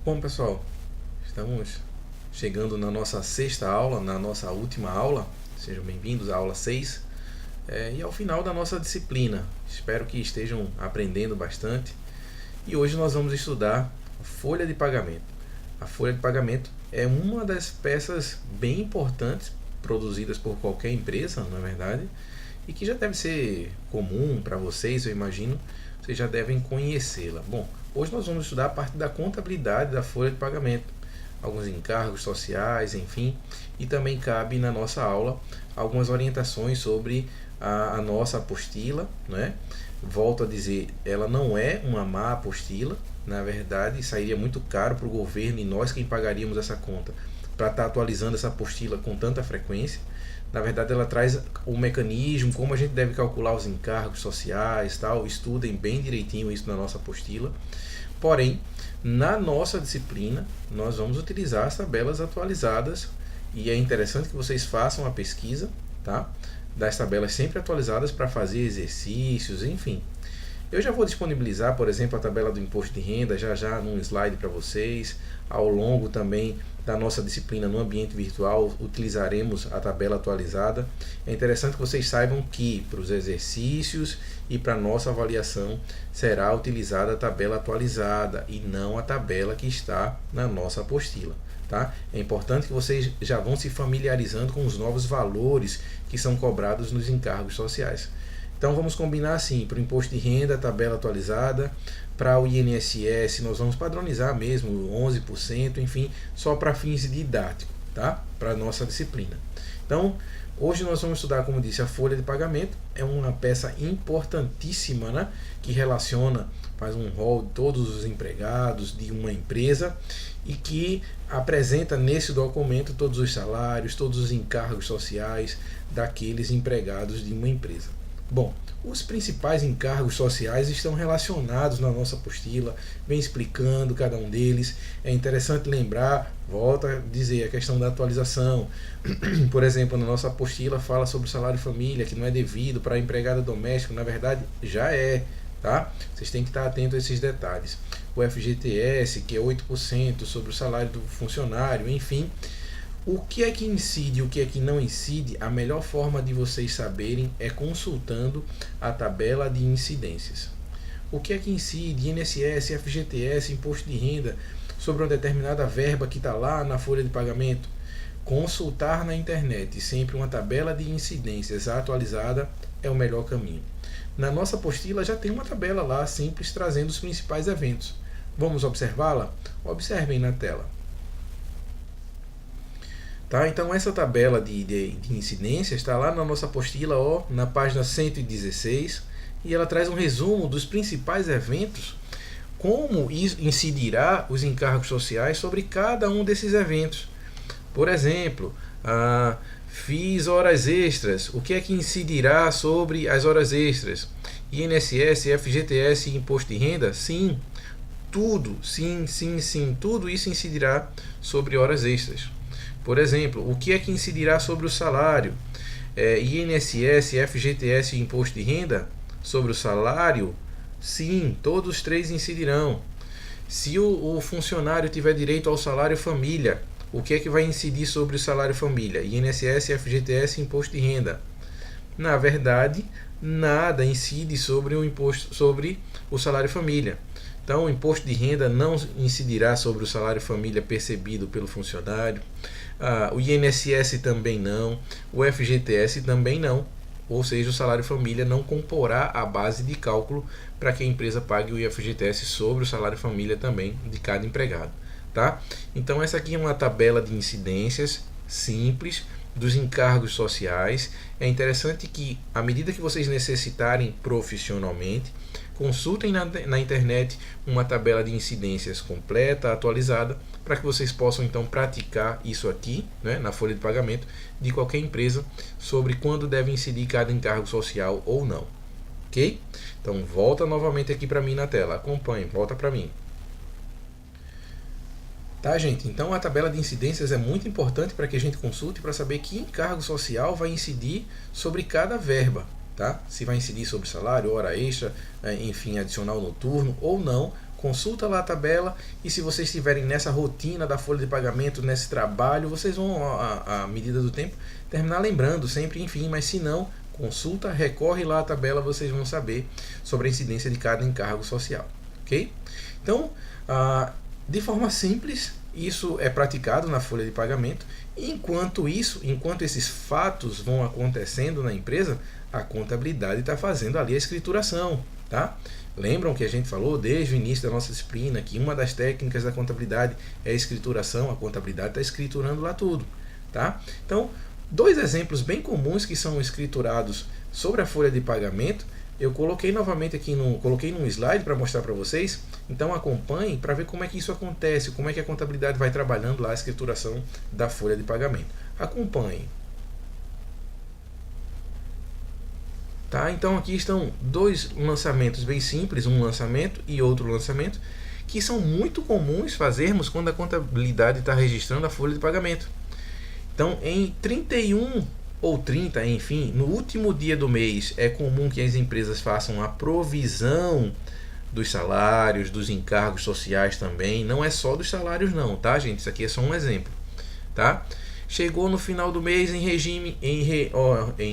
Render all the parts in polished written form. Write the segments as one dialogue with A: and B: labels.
A: Bom, pessoal, estamos chegando na nossa sexta aula, na nossa última aula. Sejam bem-vindos à aula 6 e ao final da nossa disciplina. Espero que estejam aprendendo bastante. E hoje nós vamos estudar a folha de pagamento. A folha de pagamento é uma das peças bem importantes produzidas por qualquer empresa, na verdade, e que já deve ser comum para vocês, eu imagino. Vocês já devem conhecê-la. Bom, hoje nós vamos estudar a parte da contabilidade da folha de pagamento, alguns encargos sociais, enfim, e também cabe na nossa aula algumas orientações sobre a nossa apostila, né? Volto a dizer, ela não é uma má apostila, na verdade sairia muito caro para o governo e nós quem pagaríamos essa conta para estar atualizando essa apostila com tanta frequência. Na verdade, ela traz o mecanismo, como a gente deve calcular os encargos sociais, tal. Estudem bem direitinho isso na nossa apostila. Porém, na nossa disciplina, nós vamos utilizar as tabelas atualizadas e é interessante que vocês façam a pesquisa, tá? Das tabelas sempre atualizadas para fazer exercícios, enfim. Eu já vou disponibilizar, por exemplo, a tabela do imposto de renda já num slide para vocês. Ao longo também da nossa disciplina no ambiente virtual, utilizaremos a tabela atualizada. É interessante que vocês saibam que para os exercícios e para a nossa avaliação será utilizada a tabela atualizada e não a tabela que está na nossa apostila. Tá? É importante que vocês já vão se familiarizando com os novos valores que são cobrados nos encargos sociais. Então vamos combinar assim, para o imposto de renda, tabela atualizada, para o INSS nós vamos padronizar mesmo 11%, enfim, só para fins didáticos, tá? Para a nossa disciplina. Então, hoje nós vamos estudar, como disse, a folha de pagamento, é uma peça importantíssima, né? Que relaciona, faz um rol de todos os empregados de uma empresa e que apresenta nesse documento todos os salários, todos os encargos sociais daqueles empregados de uma empresa. Bom, os principais encargos sociais estão relacionados na nossa apostila, vem explicando cada um deles. É interessante lembrar, volto a dizer, a questão da atualização. Por exemplo, na nossa apostila fala sobre o salário família, que não é devido para a empregada doméstica, na verdade já é, tá? Vocês têm que estar atentos a esses detalhes. O FGTS, que é 8% sobre o salário do funcionário, enfim. O que é que incide e o que é que não incide, a melhor forma de vocês saberem é consultando a tabela de incidências. O que é que incide, INSS, FGTS, imposto de renda, sobre uma determinada verba que está lá na folha de pagamento? Consultar na internet sempre uma tabela de incidências atualizada é o melhor caminho. Na nossa apostila já tem uma tabela lá, simples, trazendo os principais eventos. Vamos observá-la? Observem na tela. Tá? Então essa tabela de incidências está lá na nossa apostila, ó, na página 116, e ela traz um resumo dos principais eventos, como incidirá os encargos sociais sobre cada um desses eventos. Por exemplo, fiz horas extras, o que é que incidirá sobre as horas extras? INSS, FGTS e imposto de renda? Sim, tudo, sim, tudo isso incidirá sobre horas extras. Por exemplo, o que é que incidirá sobre o salário? INSS, FGTS e imposto de renda? Sobre o salário? Sim, todos os três incidirão. Se o funcionário tiver direito ao salário família, o que é que vai incidir sobre o salário família? INSS, FGTS e imposto de renda? Na verdade, nada incide sobre o imposto sobre o salário família. Então, o imposto de renda não incidirá sobre o salário família percebido pelo funcionário. O INSS também não. O FGTS também não. Ou seja, o salário família não comporá a base de cálculo para que a empresa pague o FGTS sobre o salário família também de cada empregado. Tá? Então, essa aqui é uma tabela de incidências simples dos encargos sociais. É interessante que, à medida que vocês necessitarem profissionalmente, consultem na internet uma tabela de incidências completa, atualizada, para que vocês possam então praticar isso aqui, né, na folha de pagamento de qualquer empresa, sobre quando deve incidir cada encargo social ou não. Ok? Então volta novamente aqui para mim na tela, acompanhe, volta para mim. Tá, gente? Então a tabela de incidências é muito importante para que a gente consulte para saber que encargo social vai incidir sobre cada verba. Tá? Se vai incidir sobre salário, hora extra, enfim, adicional noturno ou não, consulta lá a tabela, e se vocês estiverem nessa rotina da folha de pagamento, nesse trabalho, vocês vão, à medida do tempo, terminar lembrando sempre, enfim, mas se não, consulta, recorre lá à tabela, vocês vão saber sobre a incidência de cada encargo social, ok? Então, de forma simples, isso é praticado na folha de pagamento. Enquanto esses fatos vão acontecendo na empresa, a contabilidade está fazendo ali a escrituração, tá? Lembram que a gente falou desde o início da nossa disciplina que uma das técnicas da contabilidade é a escrituração, a contabilidade está escriturando lá tudo, tá? Então, dois exemplos bem comuns que são escriturados sobre a folha de pagamento, eu coloquei novamente aqui coloquei num slide para mostrar para vocês. Então acompanhem para ver como é que isso acontece, como é que a contabilidade vai trabalhando lá a escrituração da folha de pagamento. Acompanhem. Tá? Então aqui estão dois lançamentos bem simples, um lançamento e outro lançamento, que são muito comuns fazermos quando a contabilidade está registrando a folha de pagamento. Então em 31 ou 30, enfim, no último dia do mês é comum que as empresas façam a provisão dos salários, dos encargos sociais também. Não é só dos salários não, tá, gente? Isso aqui é só um exemplo, tá? Chegou no final do mês, em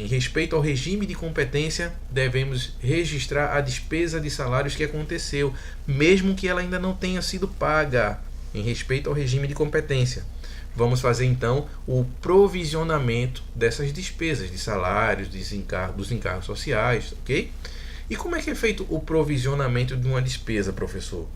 A: respeito ao regime de competência, devemos registrar a despesa de salários que aconteceu, mesmo que ela ainda não tenha sido paga, em respeito ao regime de competência. Vamos fazer então o provisionamento dessas despesas de salários, dos encargos sociais, ok? E como é que é feito o provisionamento de uma despesa, professor?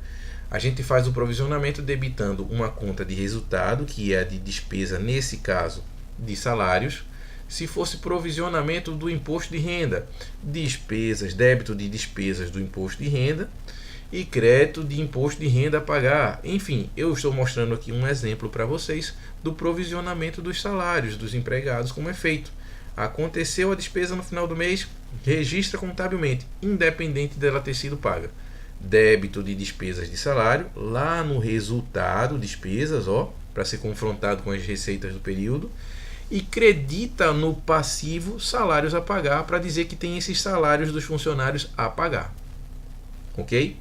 A: A gente faz o provisionamento debitando uma conta de resultado, que é a de despesa, nesse caso, de salários. Se fosse provisionamento do imposto de renda, débito de despesas do imposto de renda e crédito de imposto de renda a pagar. Enfim, eu estou mostrando aqui um exemplo para vocês do provisionamento dos salários dos empregados, como é feito. Aconteceu a despesa no final do mês, registra contabilmente, independente dela ter sido paga. Débito de despesas de salário, lá no resultado, despesas, para ser confrontado com as receitas do período, e credita no passivo salários a pagar, para dizer que tem esses salários dos funcionários a pagar. Ok?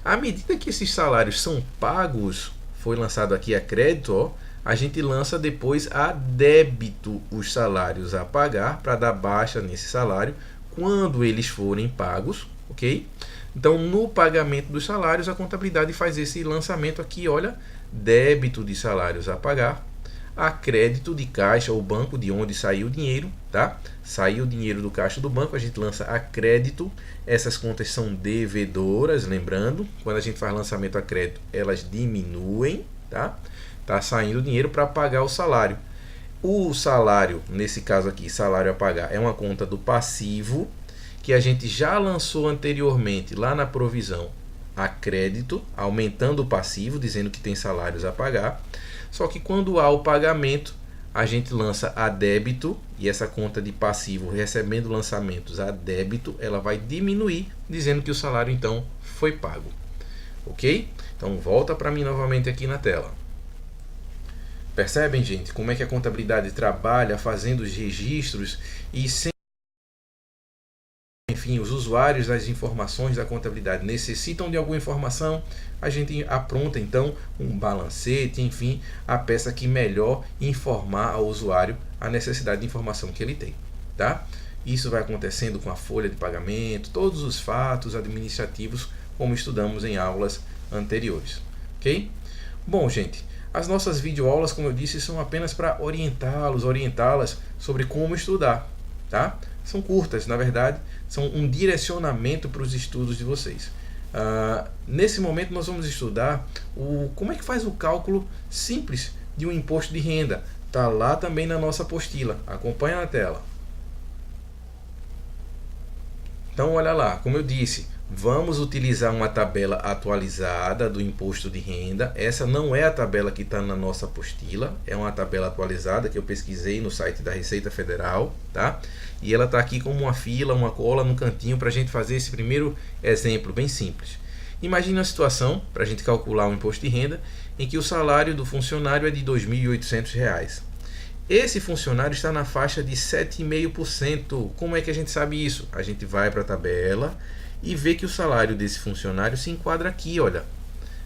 A: À medida que esses salários são pagos, foi lançado aqui a crédito, a gente lança depois a débito os salários a pagar, para dar baixa nesse salário quando eles forem pagos, ok? Então, no pagamento dos salários, a contabilidade faz esse lançamento aqui, olha, débito de salários a pagar, a crédito de caixa ou banco, de onde saiu o dinheiro, tá? Saiu o dinheiro do caixa do banco, a gente lança a crédito. Essas contas são devedoras, lembrando, quando a gente faz lançamento a crédito, elas diminuem, tá? Tá saindo dinheiro para pagar o salário. O salário, nesse caso aqui, salário a pagar, é uma conta do passivo, que a gente já lançou anteriormente lá na provisão a crédito, aumentando o passivo, dizendo que tem salários a pagar. Só que quando há o pagamento, a gente lança a débito, e essa conta de passivo recebendo lançamentos a débito, ela vai diminuir, dizendo que o salário então foi pago. Ok? Então volta para mim novamente aqui na tela. Percebem, gente, como é que a contabilidade trabalha fazendo os registros e sem... Enfim, os usuários das informações da contabilidade necessitam de alguma informação, a gente apronta então um balancete, enfim, a peça que melhor informar ao usuário a necessidade de informação que ele tem, tá? Isso vai acontecendo com a folha de pagamento, todos os fatos administrativos, como estudamos em aulas anteriores, ok? Bom, gente, as nossas videoaulas, como eu disse, são apenas para orientá-las sobre como estudar, tá? São curtas, na verdade, são um direcionamento para os estudos de vocês. Nesse momento nós vamos estudar como é que faz o cálculo simples de um imposto de renda. Está lá também na nossa apostila, acompanha na tela. Então olha lá, como eu disse, vamos utilizar uma tabela atualizada do imposto de renda. Essa não é a tabela que está na nossa apostila, é uma tabela atualizada que eu pesquisei no site da Receita Federal, tá? E ela está aqui como uma fila, uma cola no cantinho para a gente fazer esse primeiro exemplo bem simples. Imagine uma situação para a gente calcular um imposto de renda em que o salário do funcionário é de R$ 2.800. Esse funcionário está na faixa de 7,5%. Como é que a gente sabe isso? A gente vai para a tabela e vê que o salário desse funcionário se enquadra aqui, olha,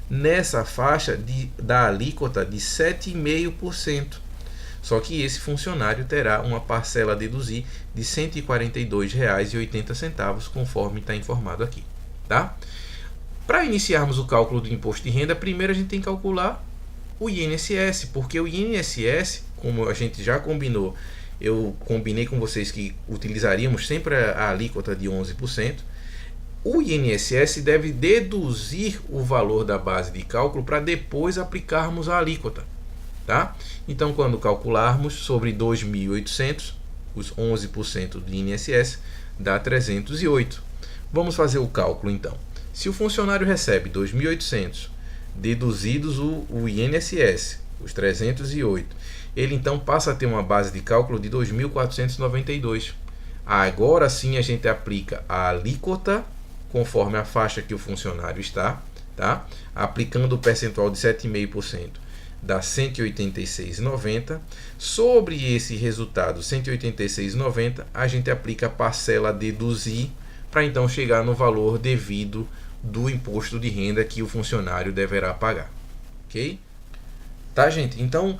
A: nessa faixa da alíquota de 7,5%. Só que esse funcionário terá uma parcela a deduzir de R$ 142,80, conforme está informado aqui. Tá? Para iniciarmos o cálculo do imposto de renda, primeiro a gente tem que calcular o INSS, porque o INSS, como a gente já combinou, eu combinei com vocês que utilizaríamos sempre a alíquota de 11%, o INSS deve deduzir o valor da base de cálculo para depois aplicarmos a alíquota. Tá? Então, quando calcularmos sobre 2.800, os 11% do INSS dá 308. Vamos fazer o cálculo então. Se o funcionário recebe 2.800, deduzidos o INSS, os 308, ele então passa a ter uma base de cálculo de 2.492. Agora sim a gente aplica a alíquota conforme a faixa que o funcionário está, tá? Aplicando o percentual de 7,5%. Dá 186,90. Sobre esse resultado 186,90, a gente aplica a parcela a deduzir para então chegar no valor devido do imposto de renda que o funcionário deverá pagar. Ok? Tá, gente? Então,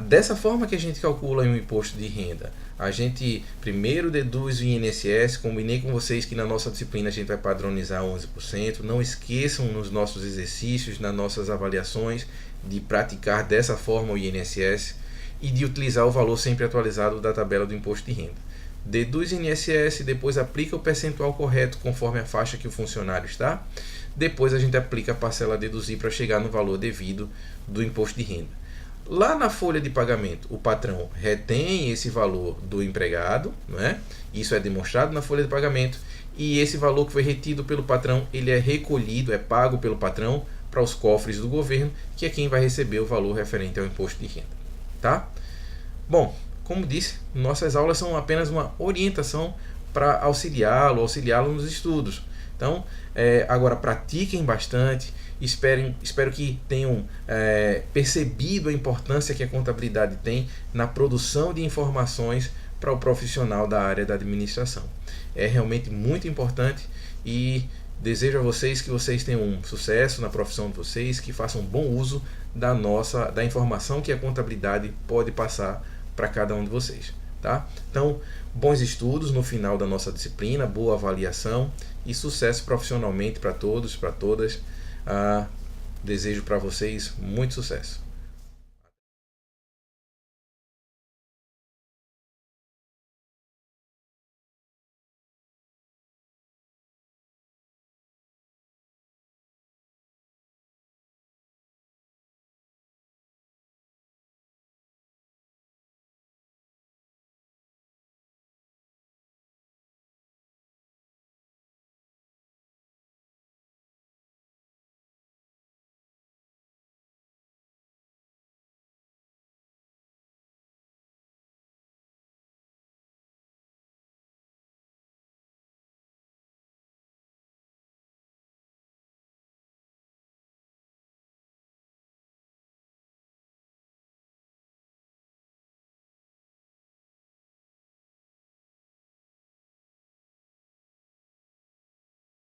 A: dessa forma que a gente calcula o imposto de renda, a gente primeiro deduz o INSS. Combinei com vocês que na nossa disciplina a gente vai padronizar 11%. Não esqueçam nos nossos exercícios, nas nossas avaliações, de praticar dessa forma o INSS e de utilizar o valor sempre atualizado da tabela do imposto de renda. Deduz INSS, depois aplica o percentual correto conforme a faixa que o funcionário está. Depois a gente aplica a parcela a deduzir para chegar no valor devido do imposto de renda. Lá na folha de pagamento, o patrão retém esse valor do empregado, não é? Isso é demonstrado na folha de pagamento, e esse valor que foi retido pelo patrão, ele é recolhido, é pago pelo patrão para os cofres do governo, que é quem vai receber o valor referente ao imposto de renda. Tá? Bom, como disse, nossas aulas são apenas uma orientação para auxiliá-lo nos estudos. Então, agora pratiquem bastante, espero que tenham percebido a importância que a contabilidade tem na produção de informações para o profissional da área da administração. É realmente muito importante e desejo a vocês que vocês tenham um sucesso na profissão de vocês, que façam bom uso da informação que a contabilidade pode passar para cada um de vocês. Tá? Então, bons estudos no final da nossa disciplina, boa avaliação e sucesso profissionalmente para todos, para todas. Desejo para vocês muito sucesso.